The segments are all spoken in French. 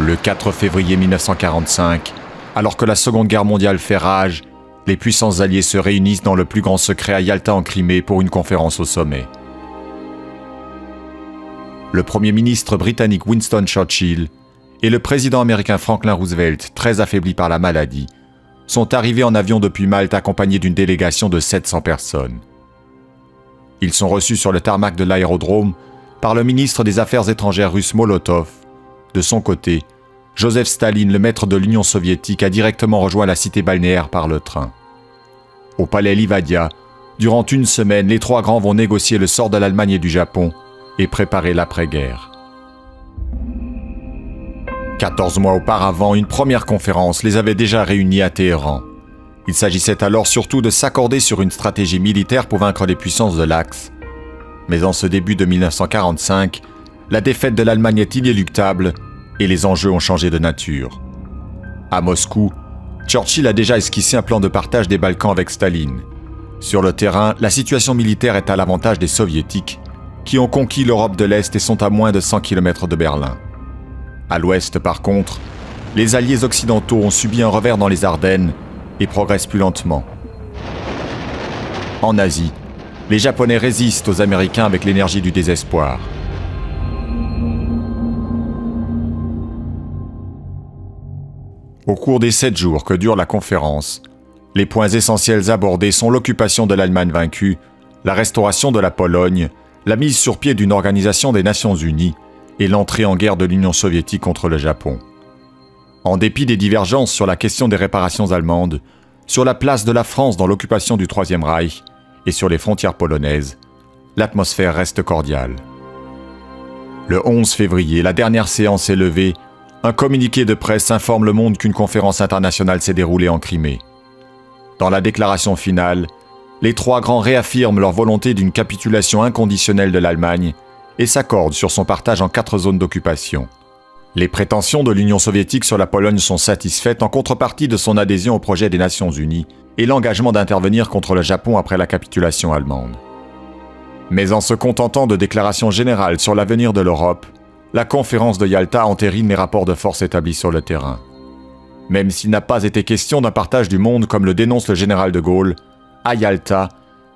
Le 4 février 1945, alors que la Seconde Guerre mondiale fait rage, les puissances alliées se réunissent dans le plus grand secret à Yalta en Crimée pour une conférence au sommet. Le Premier ministre britannique Winston Churchill et le président américain Franklin Roosevelt, très affaiblis par la maladie, sont arrivés en avion depuis Malte accompagnés d'une délégation de 700 personnes. Ils sont reçus sur le tarmac de l'aérodrome par le ministre des Affaires étrangères russe Molotov. De son côté, Joseph Staline, le maître de l'Union soviétique, a directement rejoint la cité balnéaire par le train. Au palais Livadia, durant une semaine, les trois grands vont négocier le sort de l'Allemagne et du Japon et préparer l'après-guerre. 14 mois auparavant, une première conférence les avait déjà réunis à Téhéran. Il s'agissait alors surtout de s'accorder sur une stratégie militaire pour vaincre les puissances de l'Axe. Mais en ce début de 1945, la défaite de l'Allemagne est inéluctable et les enjeux ont changé de nature. À Moscou, Churchill a déjà esquissé un plan de partage des Balkans avec Staline. Sur le terrain, la situation militaire est à l'avantage des Soviétiques, qui ont conquis l'Europe de l'Est et sont à moins de 100 km de Berlin. À l'Ouest, par contre, les alliés occidentaux ont subi un revers dans les Ardennes et progressent plus lentement. En Asie, les Japonais résistent aux Américains avec l'énergie du désespoir. Au cours des 7 jours que dure la conférence, les points essentiels abordés sont l'occupation de l'Allemagne vaincue, la restauration de la Pologne, la mise sur pied d'une organisation des Nations Unies et l'entrée en guerre de l'Union soviétique contre le Japon. En dépit des divergences sur la question des réparations allemandes, sur la place de la France dans l'occupation du Troisième Reich et sur les frontières polonaises, l'atmosphère reste cordiale. Le 11 février, la dernière séance est levée. Un communiqué de presse informe le monde qu'une conférence internationale s'est déroulée en Crimée. Dans la déclaration finale, les trois grands réaffirment leur volonté d'une capitulation inconditionnelle de l'Allemagne et s'accordent sur son partage en 4 zones d'occupation. Les prétentions de l'Union soviétique sur la Pologne sont satisfaites en contrepartie de son adhésion au projet des Nations Unies et l'engagement d'intervenir contre le Japon après la capitulation allemande. Mais en se contentant de déclarations générales sur l'avenir de l'Europe, la conférence de Yalta entérine les rapports de force établis sur le terrain. Même s'il n'a pas été question d'un partage du monde comme le dénonce le général de Gaulle, à Yalta,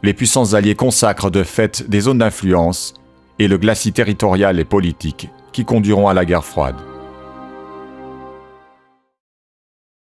les puissances alliées consacrent de fait des zones d'influence et le glacis territorial et politique qui conduiront à la guerre froide.